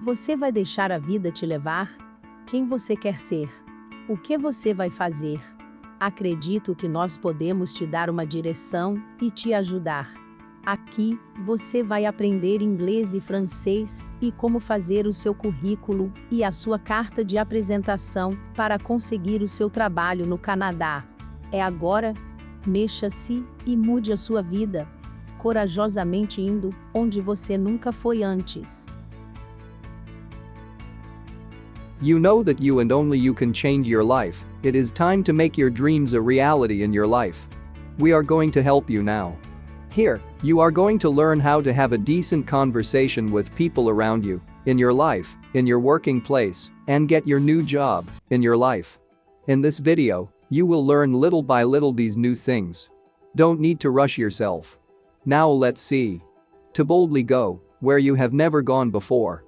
Você vai deixar a vida te levar? Quem você quer ser? O que você vai fazer? Acredito que nós podemos te dar uma direção e te ajudar. Aqui, você vai aprender inglês e francês e como fazer o seu currículo e a sua carta de apresentação para conseguir o seu trabalho no Canadá. É agora? Mexa-se e mude a sua vida, corajosamente indo onde você nunca foi antes. You know that you and only you can change your life. It is time to make your dreams a reality in your life. We are going to help you now. Here, you are going to learn how to have a decent conversation with people around you, in your life, in your working place, and get your new job, in your life. In this video, you will learn little by little these new things. Don't need to rush yourself. Now let's see. To boldly go, where you have never gone before.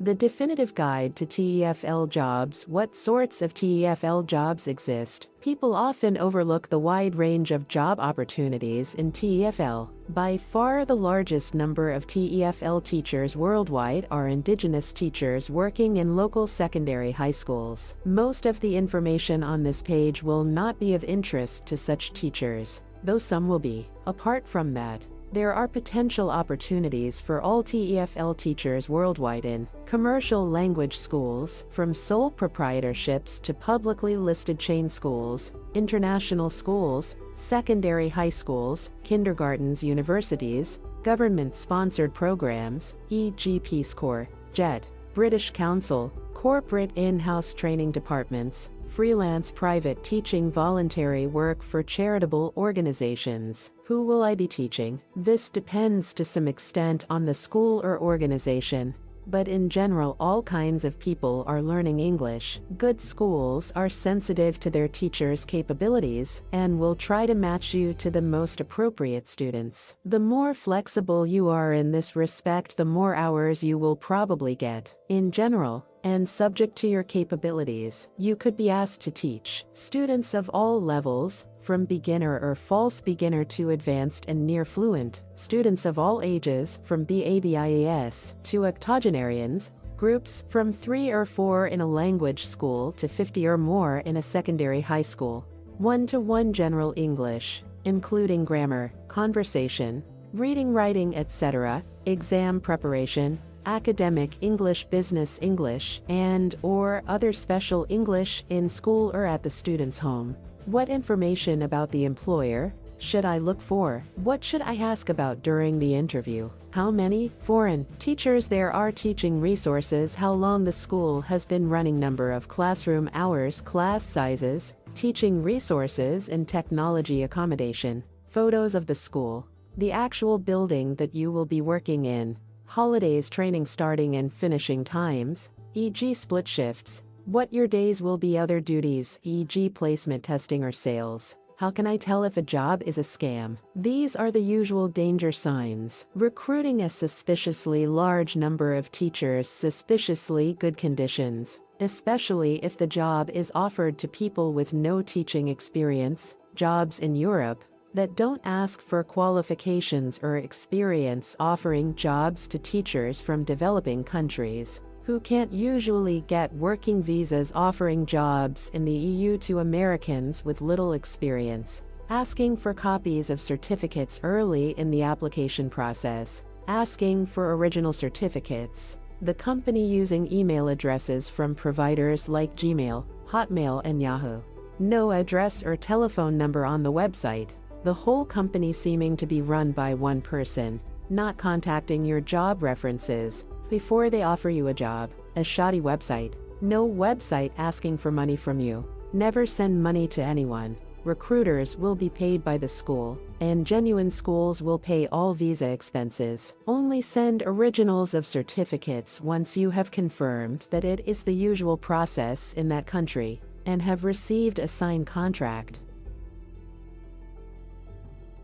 The definitive guide to TEFL jobs. What sorts of TEFL jobs exist? People often overlook the wide range of job opportunities in TEFL. By far the largest number of TEFL teachers worldwide are Indigenous teachers working in local secondary high schools. Most of the information on this page will not be of interest to such teachers, though some will be. Apart from that, there are potential opportunities for all TEFL teachers worldwide in commercial language schools, from sole proprietorships to publicly listed chain schools, international schools, secondary high schools, kindergartens, universities, government-sponsored programs, e.g. Peace Corps, JET, British Council, corporate in-house training departments, freelance private teaching, voluntary work for charitable organizations. Who will I be teaching? This depends to some extent on the school or organization, but in general all kinds of people are learning English. Good schools are sensitive to their teachers' capabilities and will try to match you to the most appropriate students. The more flexible you are in this respect, the more hours you will probably get. In general, and subject to your capabilities, you could be asked to teach students of all levels, from beginner or false beginner to advanced and near fluent, students of all ages, from BABIAS to octogenarians, groups from 3 or 4 in a language school to 50 or more in a secondary high school, 1-to-1 general English, including grammar, conversation, reading, writing, etc., exam preparation, academic English, business English, and/or other special English in school or at the student's home. What information about the employer should I look for? What should I ask about during the interview? How many foreign teachers there are, teaching resources, how long the school has been running, number of classroom hours, class sizes, teaching resources and technology accommodation, photos of the school, the actual building that you will be working in, holidays, training starting and finishing times, e.g. split shifts, what your days will be, other duties, e.g. placement testing or sales. How can I tell if a job is a scam? These are the usual danger signs. Recruiting a suspiciously large number of teachers, suspiciously good conditions, especially if the job is offered to people with no teaching experience, jobs in Europe that don't ask for qualifications or experience, offering jobs to teachers from developing countries who can't usually get working visas, offering jobs in the EU to Americans with little experience, asking for copies of certificates early in the application process, asking for original certificates, the company using email addresses from providers like Gmail, Hotmail and Yahoo, no address or telephone number on the website, the whole company seeming to be run by one person, not contacting your job references before they offer you a job, a shoddy website, no website asking for money from you, never send money to anyone, recruiters will be paid by the school, and genuine schools will pay all visa expenses, only send originals of certificates once you have confirmed that it is the usual process in that country, and have received a signed contract.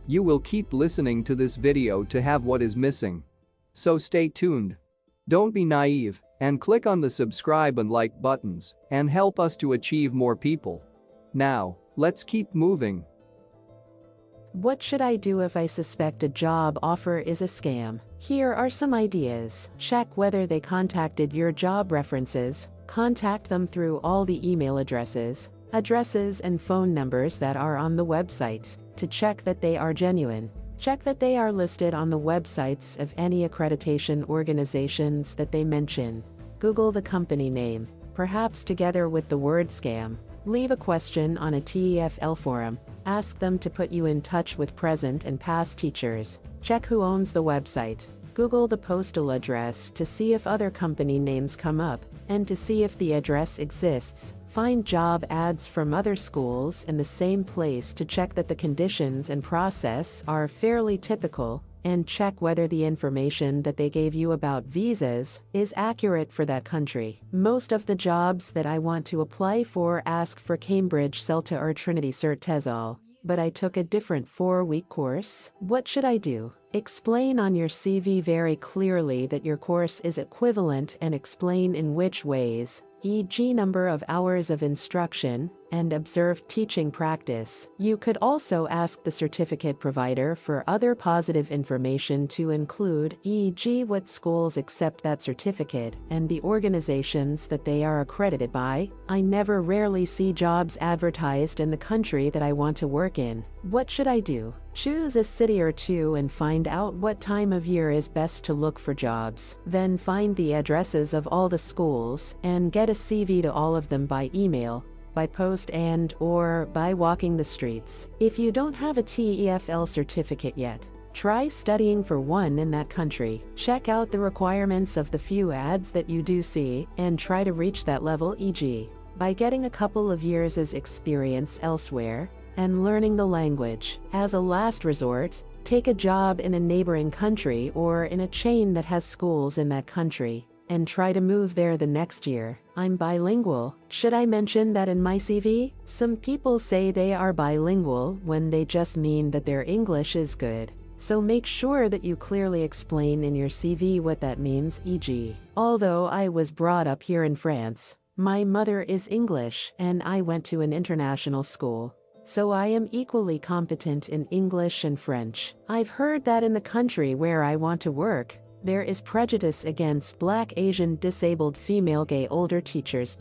You will keep listening to this video to have what is missing. So stay tuned. Don't be naive and click on the subscribe and like buttons and help us to achieve more people. Now, let's keep moving. What should I do if I suspect a job offer is a scam? Here are some ideas. Check whether they contacted your job references. Contact them through all the email addresses and phone numbers that are on the website to check that they are genuine. Check that they are listed on the websites of any accreditation organizations that they mention. Google the company name, perhaps together with the word scam. Leave a question on a TEFL forum. Ask them to put you in touch with present and past teachers. Check who owns the website. Google the postal address to see if other company names come up, and to see if the address exists. Find job ads from other schools in the same place to check that the conditions and process are fairly typical, and check whether the information that they gave you about visas is accurate for that country. Most of the jobs that I want to apply for ask for Cambridge CELTA or Trinity Cert TESOL, but I took a different 4-week course. What should I do? Explain on your CV very clearly that your course is equivalent and explain in which ways, e.g. number of hours of instruction, and observed teaching practice. You could also ask the certificate provider for other positive information to include, e.g. what schools accept that certificate, and the organizations that they are accredited by. I rarely see jobs advertised in the country that I want to work in. What should I do? Choose a city or two and find out what time of year is best to look for jobs. Then find the addresses of all the schools and get a CV to all of them by email, by post or by walking the streets. If you don't have a TEFL certificate yet, try studying for one in that country. Check out the requirements of the few ads that you do see and try to reach that level, e.g. by getting a couple of years' experience elsewhere and learning the language. As a last resort, take a job in a neighboring country or in a chain that has schools in that country, and try to move there the next year. I'm bilingual. Should I mention that in my CV? Some people say they are bilingual when they just mean that their English is good. So make sure that you clearly explain in your CV what that means, e.g. although I was brought up here in France, my mother is English and I went to an international school, so I am equally competent in English and French. I've heard that in the country where I want to work, there is prejudice against Black, Asian, disabled, female, gay, older teachers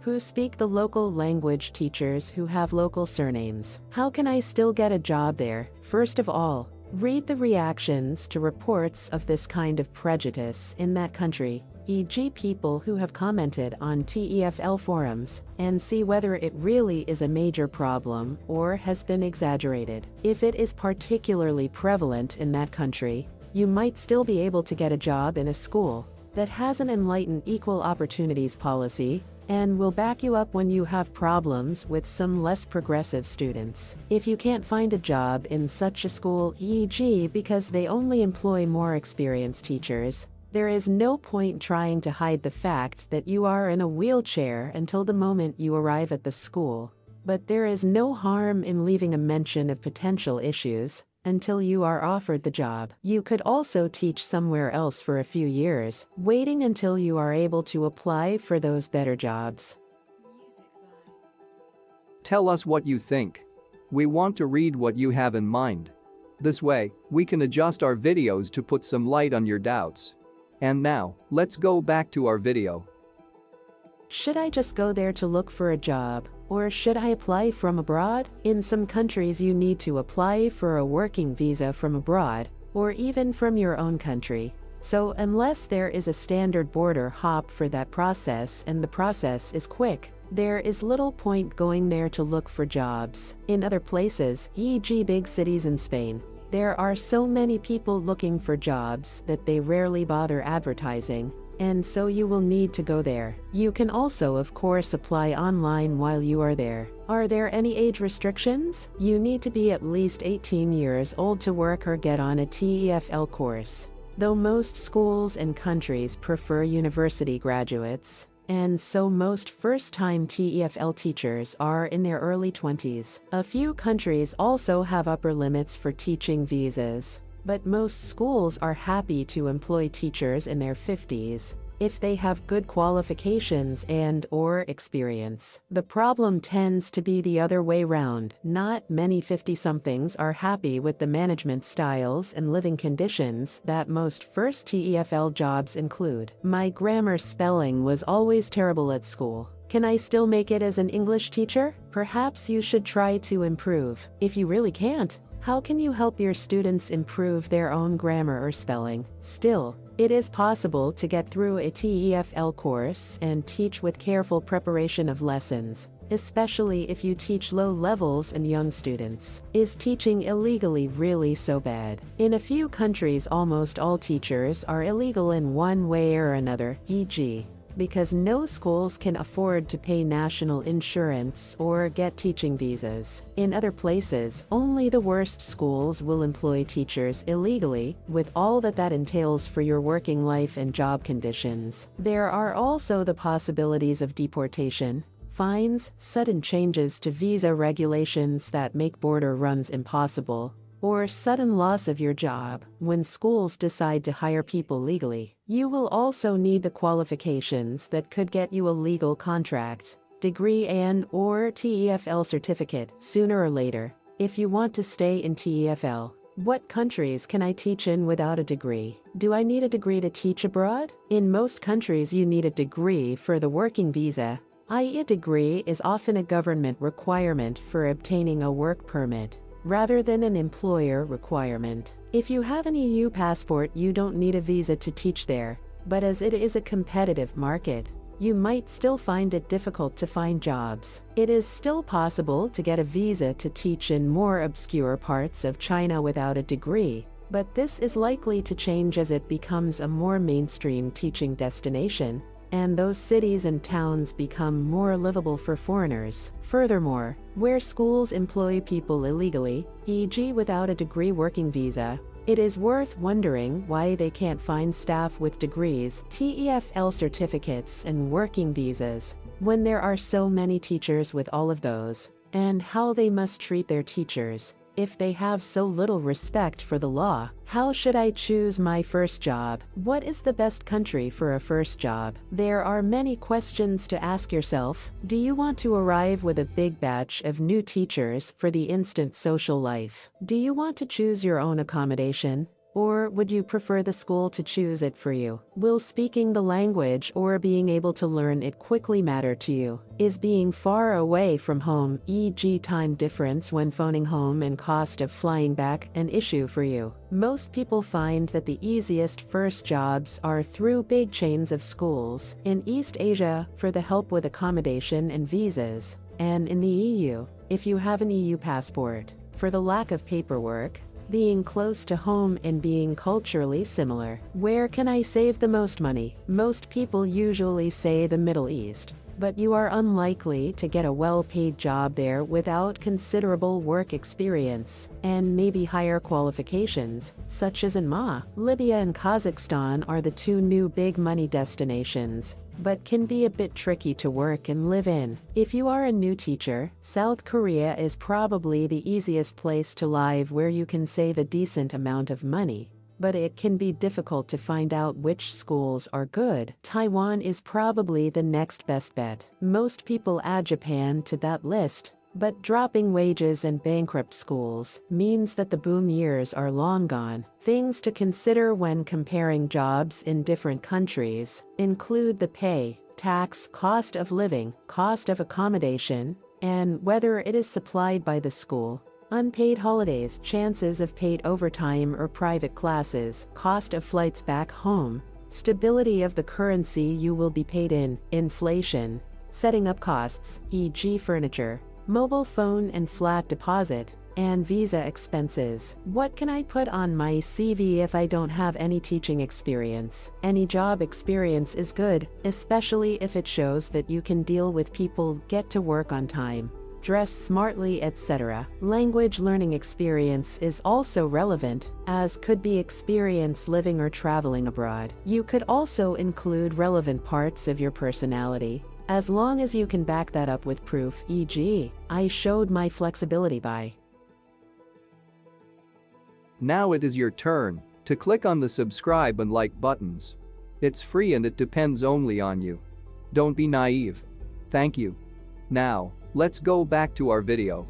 who speak the local language, teachers who have local surnames. How can I still get a job there? First of all, read the reactions to reports of this kind of prejudice in that country, e.g. people who have commented on TEFL forums, and see whether it really is a major problem or has been exaggerated. If it is particularly prevalent in that country, you might still be able to get a job in a school that has an enlightened equal opportunities policy and will back you up when you have problems with some less progressive students. If you can't find a job in such a school, e.g. because they only employ more experienced teachers, there is no point trying to hide the fact that you are in a wheelchair until the moment you arrive at the school. But there is no harm in leaving a mention of potential issues until you are offered the job. You could also teach somewhere else for a few years, waiting until you are able to apply for those better jobs. Tell us what you think. We want to read what you have in mind. This way, we can adjust our videos to put some light on your doubts. And now, let's go back to our video. Should I just go there to look for a job, or should I apply from abroad? In some countries you need to apply for a working visa from abroad, or even from your own country. So unless there is a standard border hop for that process and the process is quick, there is little point going there to look for jobs. In other places, e.g. big cities in Spain, there are so many people looking for jobs that they rarely bother advertising, and so you will need to go there. You can also, of course, apply online while you are there. Are there any age restrictions? You need to be at least 18 years old to work or get on a TEFL course, though most schools and countries prefer university graduates, and so most first-time TEFL teachers are in their early 20s. A few countries also have upper limits for teaching visas, but most schools are happy to employ teachers in their 50s. if they have good qualifications and/or experience. The problem tends to be the other way round. Not many 50-somethings are happy with the management styles and living conditions that most first TEFL jobs include. My grammar spelling was always terrible at school. Can I still make it as an English teacher? Perhaps you should try to improve. If you really can't, how can you help your students improve their own grammar or spelling? Still, it is possible to get through a TEFL course and teach with careful preparation of lessons, especially if you teach low levels and young students. Is teaching illegally really so bad? In a few countries, almost all teachers are illegal in one way or another, e.g., because no schools can afford to pay national insurance or get teaching visas. In other places, only the worst schools will employ teachers illegally, with all that entails for your working life and job conditions. There are also the possibilities of deportation, fines, sudden changes to visa regulations that make border runs impossible, or sudden loss of your job when schools decide to hire people legally. You will also need the qualifications that could get you a legal contract, degree and/or TEFL certificate sooner or later, if you want to stay in TEFL. What countries can I teach in without a degree? Do I need a degree to teach abroad? In most countries you need a degree for the working visa, i.e. a degree is often a government requirement for obtaining a work permit, rather than an employer requirement. If you have an EU passport, you don't need a visa to teach there, but as it is a competitive market, you might still find it difficult to find jobs. It is still possible to get a visa to teach in more obscure parts of China without a degree, but this is likely to change as it becomes a more mainstream teaching destination, and those cities and towns become more livable for foreigners. Furthermore, where schools employ people illegally, e.g. without a degree working visa, it is worth wondering why they can't find staff with degrees, TEFL certificates, and working visas, when there are so many teachers with all of those, and how they must treat their teachers if they have so little respect for the law. How should I choose my first job? What is the best country for a first job? There are many questions to ask yourself. Do you want to arrive with a big batch of new teachers for the instant social life? Do you want to choose your own accommodation? Or would you prefer the school to choose it for you? Will speaking the language or being able to learn it quickly matter to you? Is being far away from home, e.g. time difference when phoning home and cost of flying back, an issue for you? Most people find that the easiest first jobs are through big chains of schools in East Asia for the help with accommodation and visas, and in the EU, if you have an EU passport, for the lack of paperwork, being close to home and being culturally similar. Where can I save the most money? Most people usually say the Middle East, but you are unlikely to get a well-paid job there without considerable work experience and maybe higher qualifications, such as in Libya and Kazakhstan are the two new big money destinations, but can be a bit tricky to work and live in. If you are a new teacher, South Korea is probably the easiest place to live where you can save a decent amount of money, but it can be difficult to find out which schools are good. Taiwan is probably the next best bet. Most people add Japan to that list, but dropping wages and bankrupt schools means that the boom years are long gone. Things to consider when comparing jobs in different countries include the pay, tax, cost of living, cost of accommodation, and whether it is supplied by the school. Unpaid holidays, chances of paid overtime or private classes, cost of flights back home, stability of the currency you will be paid in, inflation, setting up costs, e.g. furniture, mobile phone and flat deposit, and visa expenses. What can I put on my CV if I don't have any teaching experience? Any job experience is good, especially if it shows that you can deal with people, get to work on time, dress smartly, etc. Language learning experience is also relevant, as could be experience living or traveling abroad. You could also include relevant parts of your personality, as long as you can back that up with proof, e.g., I showed my flexibility by. Now it is your turn to click on the subscribe and like buttons. It's free and it depends only on you. Don't be naive. Thank you. Now, let's go back to our video.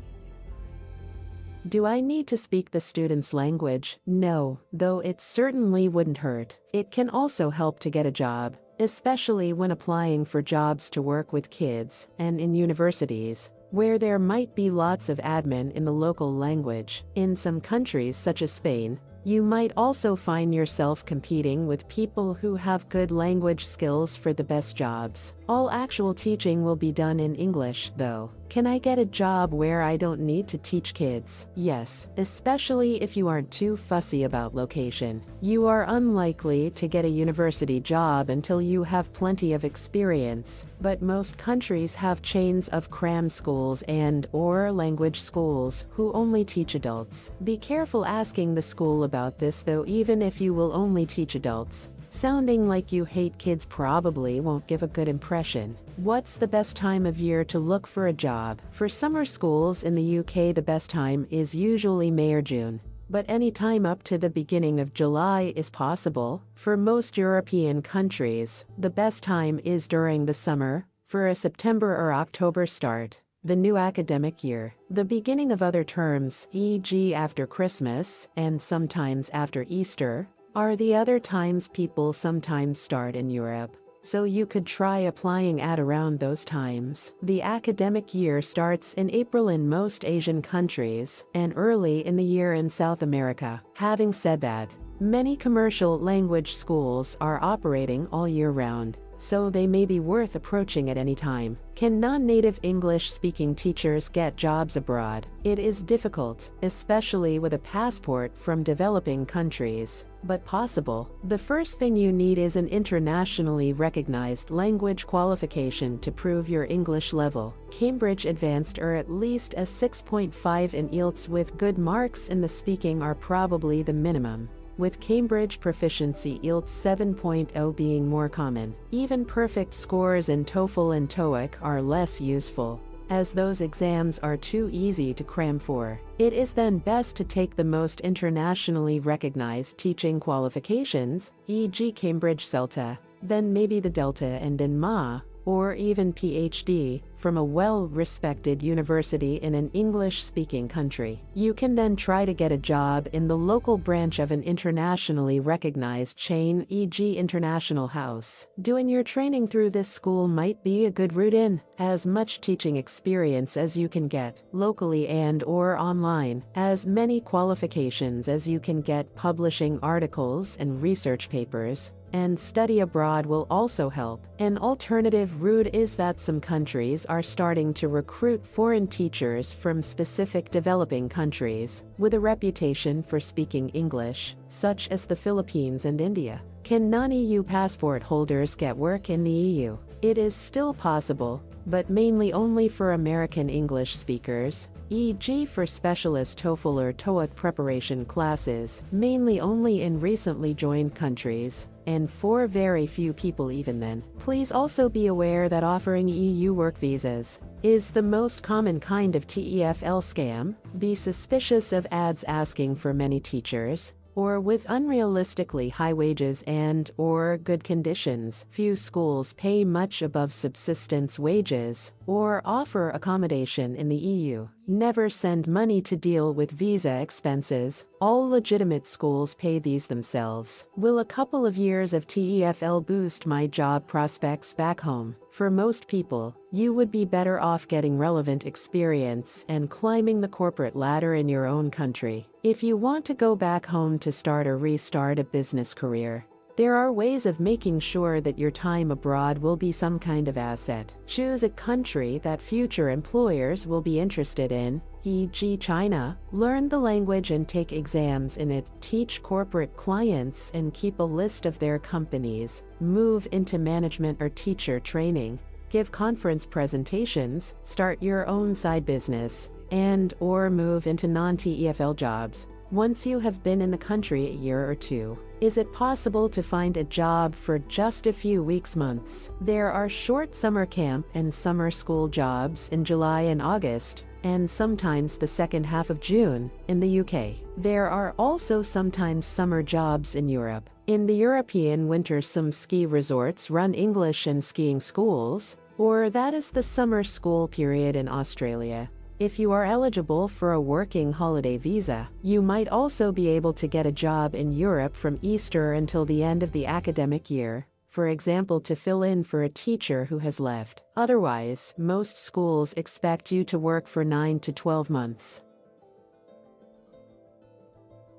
Do I need to speak the student's language? No, though it certainly wouldn't hurt. It can also help to get a job, especially when applying for jobs to work with kids and in universities, where there might be lots of admin in the local language. In some countries such as Spain, you might also find yourself competing with people who have good language skills for the best jobs. All actual teaching will be done in English, though. Can I get a job where I don't need to teach kids? Yes, especially if you aren't too fussy about location. You are unlikely to get a university job until you have plenty of experience, but most countries have chains of cram schools and/or language schools who only teach adults. Be careful asking the school about this though, even if you will only teach adults. Sounding like you hate kids probably won't give a good impression. What's the best time of year to look for a job? For summer schools in the UK, the best time is usually May or June, but any time up to the beginning of July is possible. For most European countries, the best time is during the summer, for a September or October start. The new academic year, the beginning of other terms, e.g. after Christmas, and sometimes after Easter, are the other times people sometimes start in Europe. So you could try applying at around those times. The academic year starts in April in most Asian countries and early in the year in South America. Having said that, many commercial language schools are operating all year round, so they may be worth approaching at any time. Can non-native English-speaking teachers get jobs abroad? It is difficult, especially with a passport from developing countries, but possible. The first thing you need is an internationally recognized language qualification to prove your English level. Cambridge Advanced or at least a 6.5 in IELTS with good marks in the speaking are probably the minimum, with Cambridge Proficiency IELTS 7.0 being more common. Even perfect scores in TOEFL and TOEIC are less useful, as those exams are too easy to cram for. It is then best to take the most internationally recognized teaching qualifications, e.g. Cambridge CELTA, then maybe the Delta and NMA, or even PhD, from a well-respected university in an English-speaking country. You can then try to get a job in the local branch of an internationally recognized chain, e.g. International House. Doing your training through this school might be a good route in. As much teaching experience as you can get, locally and/or online, as many qualifications as you can get publishing articles and research papers, and study abroad will also help. An alternative route is that some countries are starting to recruit foreign teachers from specific developing countries with a reputation for speaking English, such as the Philippines and India. Can non-EU passport holders get work in the EU? It is still possible, but mainly only for American English speakers, e.g. for specialist TOEFL or TOEIC preparation classes, mainly only in recently joined countries, and for very few people even then. Please also be aware that offering EU work visas is the most common kind of TEFL scam. Be suspicious of ads asking for many teachers, or with unrealistically high wages and/or good conditions. Few schools pay much above subsistence wages or offer accommodation in the EU. Never send money to deal with visa expenses. All legitimate schools pay these themselves. Will a couple of years of TEFL boost my job prospects back home? For most people, you would be better off getting relevant experience and climbing the corporate ladder in your own country. If you want to go back home to start or restart a business career, there are ways of making sure that your time abroad will be some kind of asset. Choose a country that future employers will be interested in, e.g. China. Learn the language and take exams in it. Teach corporate clients and keep a list of their companies. Move into management or teacher training. Give conference presentations. Start your own side business, and/or move into non-TEFL jobs. Once you have been in the country a year or two, is it possible to find a job for just a few weeks, months? There are short summer camp and summer school jobs in July and August, and sometimes the second half of June in the UK. There are also sometimes summer jobs in Europe. In the European winter, some ski resorts run English and skiing schools, or that is the summer school period in Australia. If you are eligible for a working holiday visa, you might also be able to get a job in Europe from Easter until the end of the academic year, for example to fill in for a teacher who has left. Otherwise, most schools expect you to work for 9 to 12 months.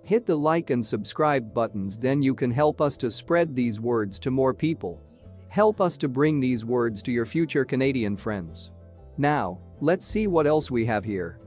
Hit the like and subscribe buttons, then you can help us to spread these words to more people. Help us to bring these words to your future Canadian friends. Now, let's see what else we have here.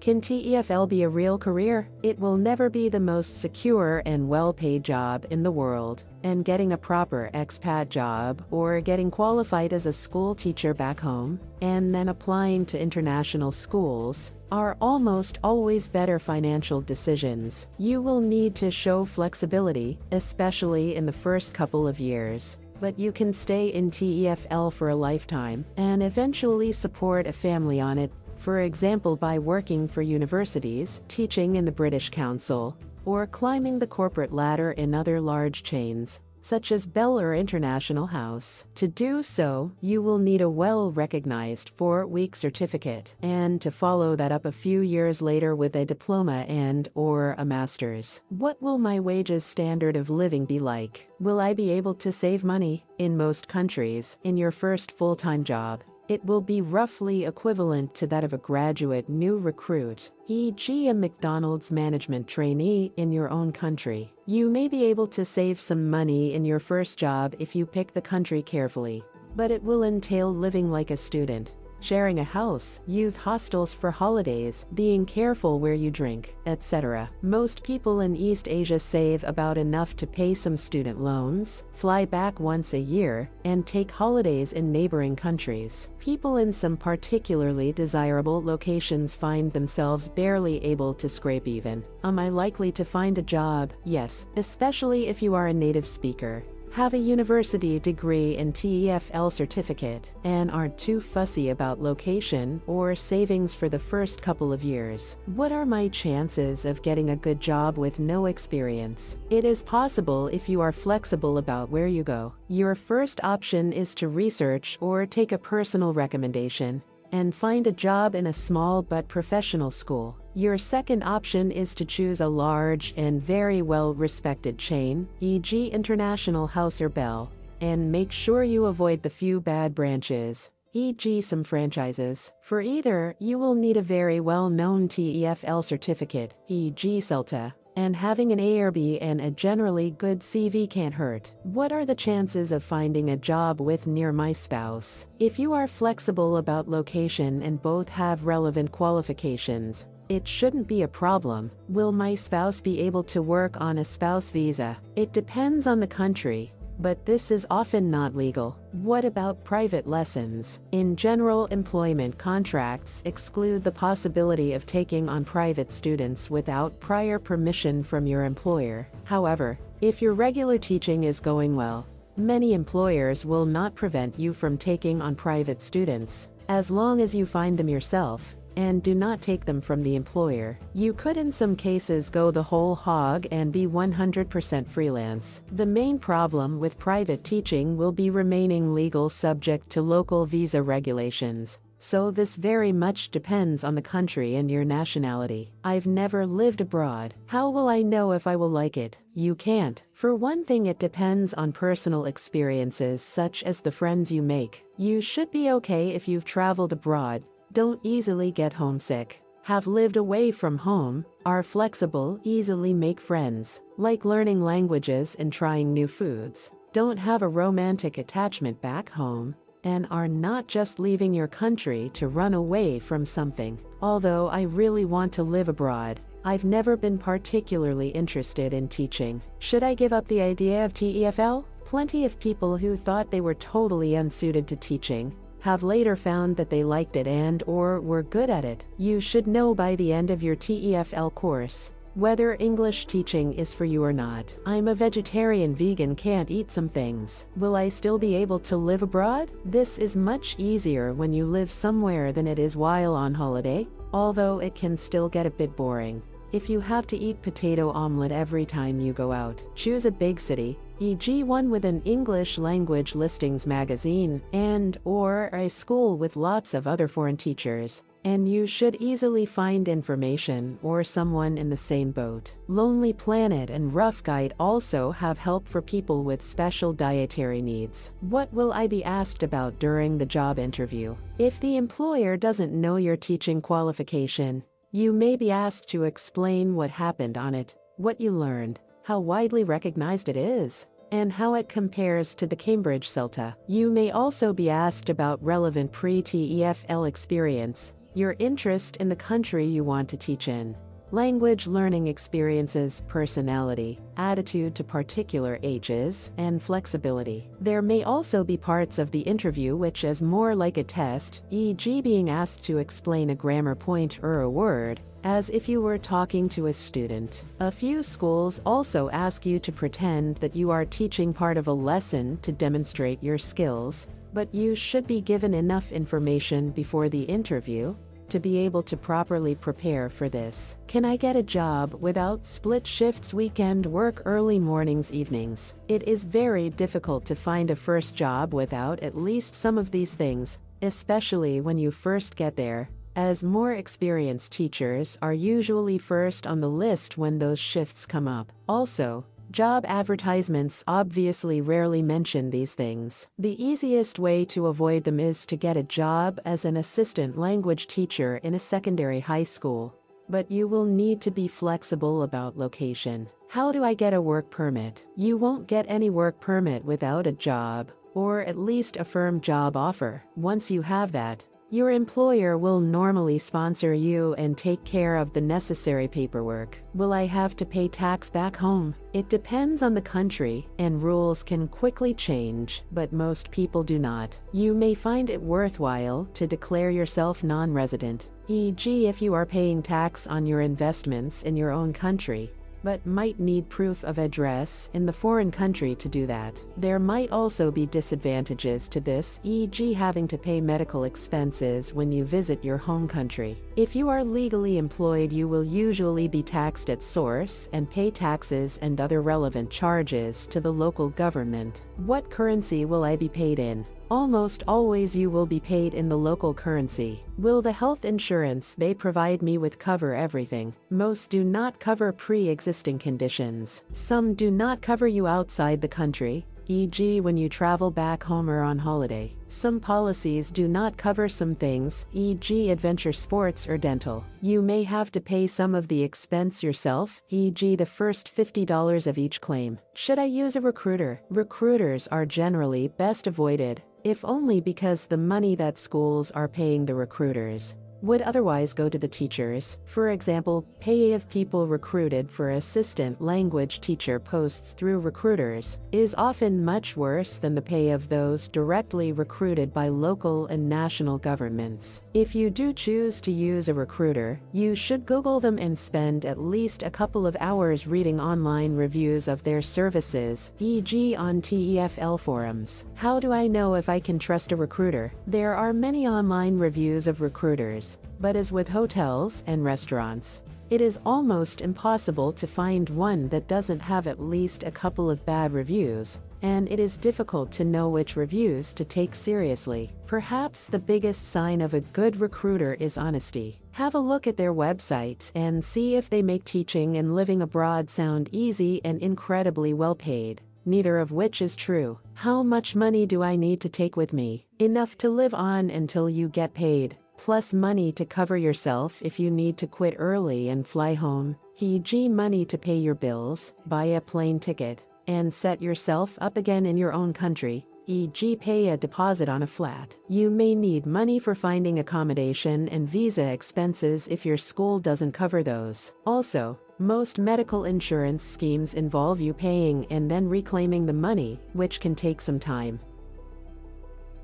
Can TEFL be a real career? It will never be the most secure and well-paid job in the world, and getting a proper expat job or getting qualified as a school teacher back home and then applying to international schools are almost always better financial decisions. You will need to show flexibility, especially in the first couple of years. But you can stay in TEFL for a lifetime and eventually support a family on it, for example by working for universities, teaching in the British Council, or climbing the corporate ladder in other large chains, such as Bell or International House. To do so, you will need a well-recognized 4-week certificate, and to follow that up a few years later with a diploma and/or a master's. What will my wages standard of living be like? Will I be able to save money? In most countries, in your first full-time job, it will be roughly equivalent to that of a graduate new recruit, e.g. a McDonald's management trainee in your own country. You may be able to save some money in your first job if you pick the country carefully, but it will entail living like a student, sharing a house, youth hostels for holidays, being careful where you drink, etc. Most people in East Asia save about enough to pay some student loans, fly back once a year, and take holidays in neighboring countries. People in some particularly desirable locations find themselves barely able to scrape even. Am I likely to find a job? Yes, especially if you are a native speaker, have a university degree and TEFL certificate, and aren't too fussy about location or savings for the first couple of years. What are my chances of getting a good job with no experience? It is possible if you are flexible about where you go. Your first option is to research or take a personal recommendation and find a job in a small but professional school. Your second option is to choose a large and very well-respected chain, e.g. International House or Bell, and make sure you avoid the few bad branches, e.g. some franchises. For either, you will need a very well-known TEFL certificate, e.g. CELTA, and having an A or B and a generally good CV can't hurt. What are the chances of finding a job with near my spouse? If you are flexible about location and both have relevant qualifications, it shouldn't be a problem. Will my spouse be able to work on a spouse visa? It depends on the country, but this is often not legal. What about private lessons? In general, employment contracts exclude the possibility of taking on private students without prior permission from your employer. However, if your regular teaching is going well, many employers will not prevent you from taking on private students, as long as you find them yourself and do not take them from the employer. You could in some cases go the whole hog and be 100% freelance. The main problem with private teaching will be remaining legal subject to local visa regulations. So this very much depends on the country and your nationality. I've never lived abroad. How will I know if I will like it? You can't. For one thing, it depends on personal experiences such as the friends you make. You should be okay if you've traveled abroad, don't easily get homesick, have lived away from home, are flexible, easily make friends, like learning languages and trying new foods, don't have a romantic attachment back home, and are not just leaving your country to run away from something. Although I really want to live abroad, I've never been particularly interested in teaching. Should I give up the idea of TEFL? Plenty of people who thought they were totally unsuited to teaching have later found that they liked it and/or were good at it. You should know by the end of your TEFL course whether English teaching is for you or not. I'm a vegetarian vegan, can't eat some things. Will I still be able to live abroad? This is much easier when you live somewhere than it is while on holiday, although it can still get a bit boring. If you have to eat potato omelet every time you go out, choose a big city, e.g. one with an English language listings magazine and/or a school with lots of other foreign teachers, and you should easily find information or someone in the same boat. Lonely Planet and Rough Guide also have help for people with special dietary needs. What will I be asked about during the job interview? If the employer doesn't know your teaching qualification, you may be asked to explain what happened on it, what you learned, how widely recognized it is, and how it compares to the Cambridge CELTA. You may also be asked about relevant pre-TEFL experience, your interest in the country you want to teach in, language learning experiences, personality, attitude to particular ages, and flexibility. There may also be parts of the interview which is more like a test, e.g. being asked to explain a grammar point or a word, as if you were talking to a student. A few schools also ask you to pretend that you are teaching part of a lesson to demonstrate your skills, but you should be given enough information before the interview to be able to properly prepare for this. Can I get a job without split shifts, weekend work, early mornings, evenings? It is very difficult to find a first job without at least some of these things, especially when you first get there, as more experienced teachers are usually first on the list when those shifts come up. Also, job advertisements obviously rarely mention these things. The easiest way to avoid them is to get a job as an assistant language teacher in a secondary high school, but you will need to be flexible about location. How do I get a work permit? You won't get any work permit without a job, or at least a firm job offer. Once you have that, your employer will normally sponsor you and take care of the necessary paperwork. Will I have to pay tax back home? It depends on the country, and rules can quickly change, but most people do not. You may find it worthwhile to declare yourself non-resident, e.g. if you are paying tax on your investments in your own country, but might need proof of address in the foreign country to do that. There might also be disadvantages to this, e.g. having to pay medical expenses when you visit your home country. If you are legally employed, you will usually be taxed at source and pay taxes and other relevant charges to the local government. What currency will I be paid in? Almost always you will be paid in the local currency. Will the health insurance they provide me with cover everything? Most do not cover pre-existing conditions. Some do not cover you outside the country, e.g. when you travel back home or on holiday. Some policies do not cover some things, e.g. adventure sports or dental. You may have to pay some of the expense yourself, e.g. the first $50 of each claim. Should I use a recruiter? Recruiters are generally best avoided, if only because the money that schools are paying the recruiters would otherwise go to the teachers. For example, pay of people recruited for assistant language teacher posts through recruiters is often much worse than the pay of those directly recruited by local and national governments. If you do choose to use a recruiter, you should Google them and spend at least a couple of hours reading online reviews of their services, e.g. on TEFL forums. How do I know if I can trust a recruiter? There are many online reviews of recruiters, but as with hotels and restaurants, it is almost impossible to find one that doesn't have at least a couple of bad reviews, and it is difficult to know which reviews to take seriously. Perhaps the biggest sign of a good recruiter is honesty. Have a look at their website and see if they make teaching and living abroad sound easy and incredibly well paid, neither of which is true. How much money do I need to take with me? Enough to live on until you get paid, plus money to cover yourself if you need to quit early and fly home, e.g. money to pay your bills, buy a plane ticket, and set yourself up again in your own country, e.g. pay a deposit on a flat. You may need money for finding accommodation and visa expenses if your school doesn't cover those. Also, most medical insurance schemes involve you paying and then reclaiming the money, which can take some time.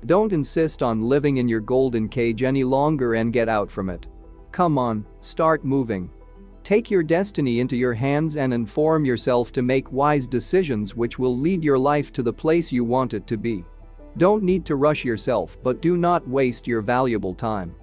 Don't insist on living in your golden cage any longer and get out from it. Come on, start moving. Take your destiny into your hands and inform yourself to make wise decisions which will lead your life to the place you want it to be. Don't need to rush yourself, but do not waste your valuable time.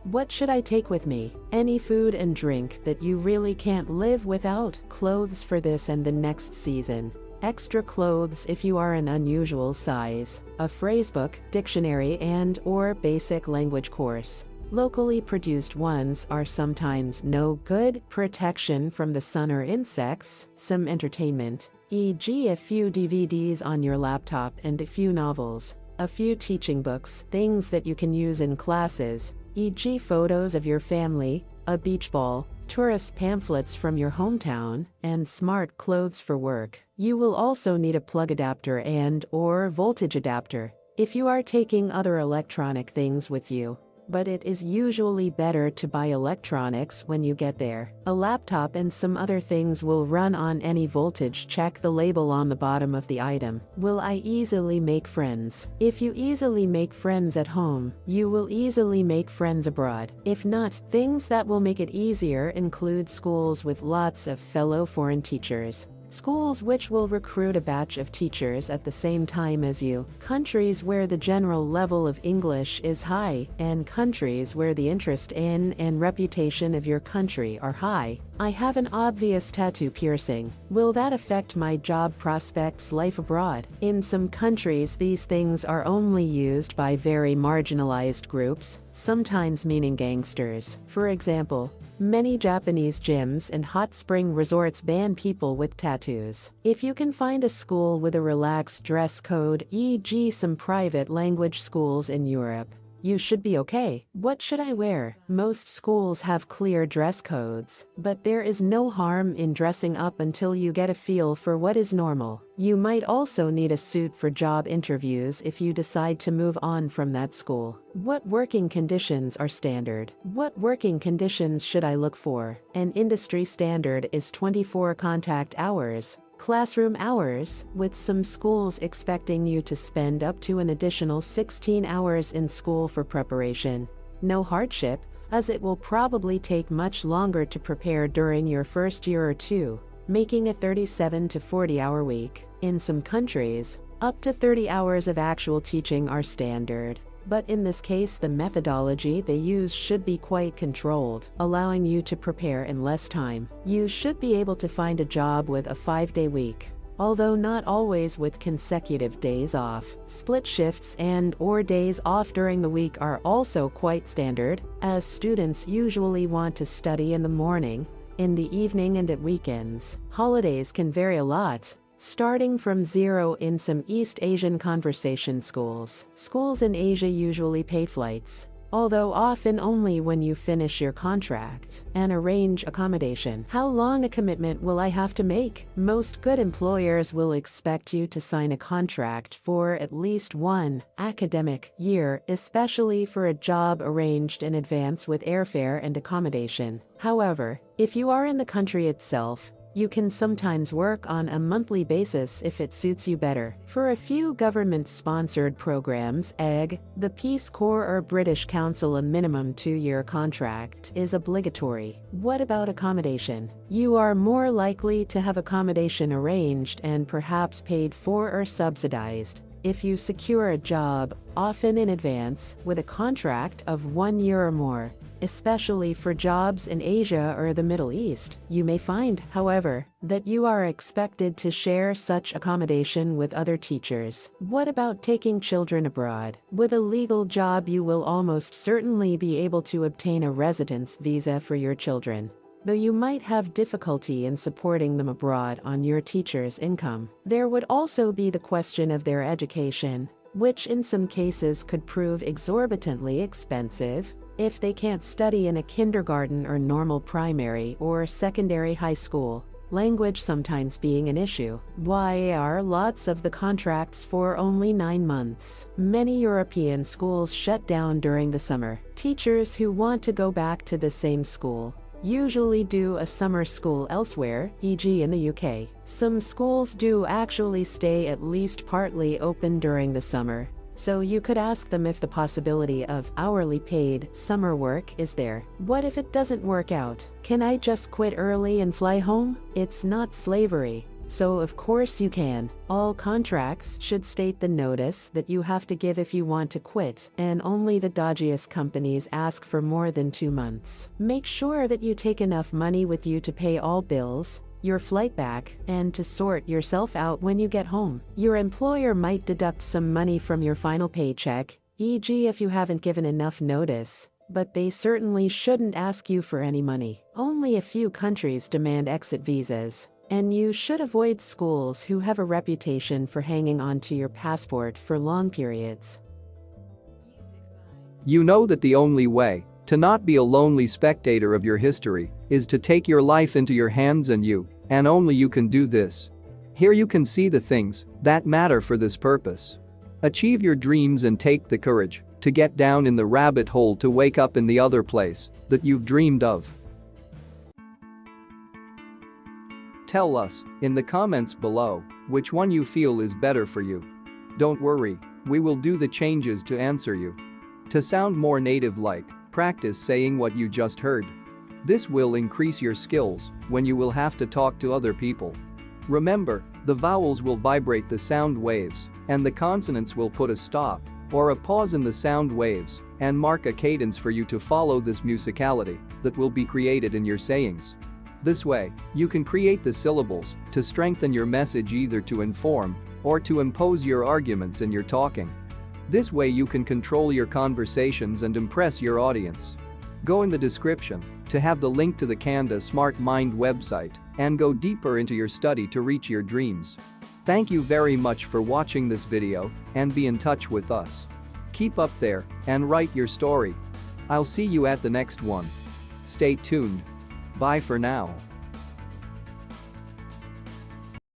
What should I take with me? Any food and drink that you really can't live without. Clothes for this and the next season. Extra clothes if you are an unusual size. A phrasebook, dictionary and/or basic language course. Locally produced ones are sometimes no good. Protection from the sun or insects. Some entertainment, e.g. a few DVDs on your laptop and a few novels. A few teaching books, things that you can use in classes, e.g. photos of your family, a beach ball, tourist pamphlets from your hometown, and smart clothes for work. You will also need a plug adapter and/or voltage adapter if you are taking other electronic things with you. But it is usually better to buy electronics when you get there. A laptop and some other things will run on any voltage. Check the label on the bottom of the item. Will I easily make friends? If you easily make friends at home, you will easily make friends abroad. If not, things that will make it easier include schools with lots of fellow foreign teachers. Schools which will recruit a batch of teachers at the same time as you, countries where the general level of English is high, and countries where the interest in and reputation of your country are high. I have an obvious tattoo piercing. Will that affect my job prospects life abroad? In some countries these things are only used by very marginalized groups, sometimes meaning gangsters. For example, many Japanese gyms and hot spring resorts ban people with tattoos. If you can find a school with a relaxed dress code, e.g. some private language schools in Europe, you should be okay. What should I wear? Most schools have clear dress codes, but there is no harm in dressing up until you get a feel for what is normal. You might also need a suit for job interviews if you decide to move on from that school. What working conditions are standard? What working conditions should I look for? An industry standard is 24 contact hours. Classroom hours, with some schools expecting you to spend up to an additional 16 hours in school for preparation. No hardship, as it will probably take much longer to prepare during your first year or two, making a 37 to 40-hour week. In some countries, up to 30 hours of actual teaching are standard. But in this case, the methodology they use should be quite controlled, allowing you to prepare in less time. You should be able to find a job with a 5-day week, although not always with consecutive days off. Split shifts and/or days off during the week are also quite standard, as students usually want to study in the morning, in the evening and at weekends. Holidays can vary a lot, starting from 0 in some East Asian conversation schools. Schools in Asia usually pay flights, although often only when you finish your contract, and arrange accommodation. How long a commitment will I have to make? Most good employers will expect you to sign a contract for at least 1 academic year, especially for a job arranged in advance with airfare and accommodation. However, if you are in the country itself, you can sometimes work on a monthly basis if it suits you better. For a few government-sponsored programs, e.g., the Peace Corps or British Council, a minimum 2-year contract is obligatory. What about accommodation? You are more likely to have accommodation arranged and perhaps paid for or subsidized if you secure a job, often in advance, with a contract of 1 year or more. Especially for jobs in Asia or the Middle East. You may find, however, that you are expected to share such accommodation with other teachers. What about taking children abroad? With a legal job, you will almost certainly be able to obtain a residence visa for your children, though you might have difficulty in supporting them abroad on your teacher's income. There would also be the question of their education, which in some cases could prove exorbitantly expensive if they can't study in a kindergarten or normal primary or secondary high school, language sometimes being an issue. Why are lots of the contracts for only 9 months? Many European schools shut down during the summer. Teachers who want to go back to the same school usually do a summer school elsewhere, e.g. in the UK. Some schools do actually stay at least partly open during the summer, so you could ask them if the possibility of hourly paid summer work is there. What if it doesn't work out? Can I just quit early and fly home? It's not slavery, So of course you can. All contracts should state the notice that you have to give if you want to quit, and only the dodgiest companies ask for more than 2 months. Make sure that you take enough money with you to pay all bills, your flight back, and to sort yourself out when you get home. Your employer might deduct some money from your final paycheck, e.g. if you haven't given enough notice, but they certainly shouldn't ask you for any money. Only a few countries demand exit visas, and you should avoid schools who have a reputation for hanging on to your passport for long periods. You know that the only way to not be a lonely spectator of your history is to take your life into your hands, and only you can do this. Here you can see the things that matter for this purpose. Achieve your dreams and take the courage to get down in the rabbit hole to wake up in the other place that you've dreamed of. Tell us in the comments below which one you feel is better for you. Don't worry, we will do the changes to answer you. To sound more native-like, practice saying what you just heard. This will increase your skills when you will have to talk to other people. Remember, the vowels will vibrate the sound waves, and the consonants will put a stop or a pause in the sound waves and mark a cadence for you to follow this musicality that will be created in your sayings. This way, you can create the syllables to strengthen your message, either to inform or to impose your arguments in your talking. This way you can control your conversations and impress your audience. Go in the description to have the link to the Kanda Smart Mind website and go deeper into your study to reach your dreams. Thank you very much for watching this video and be in touch with us. Keep up there and write your story. I'll see you at the next one. Stay tuned. Bye for now.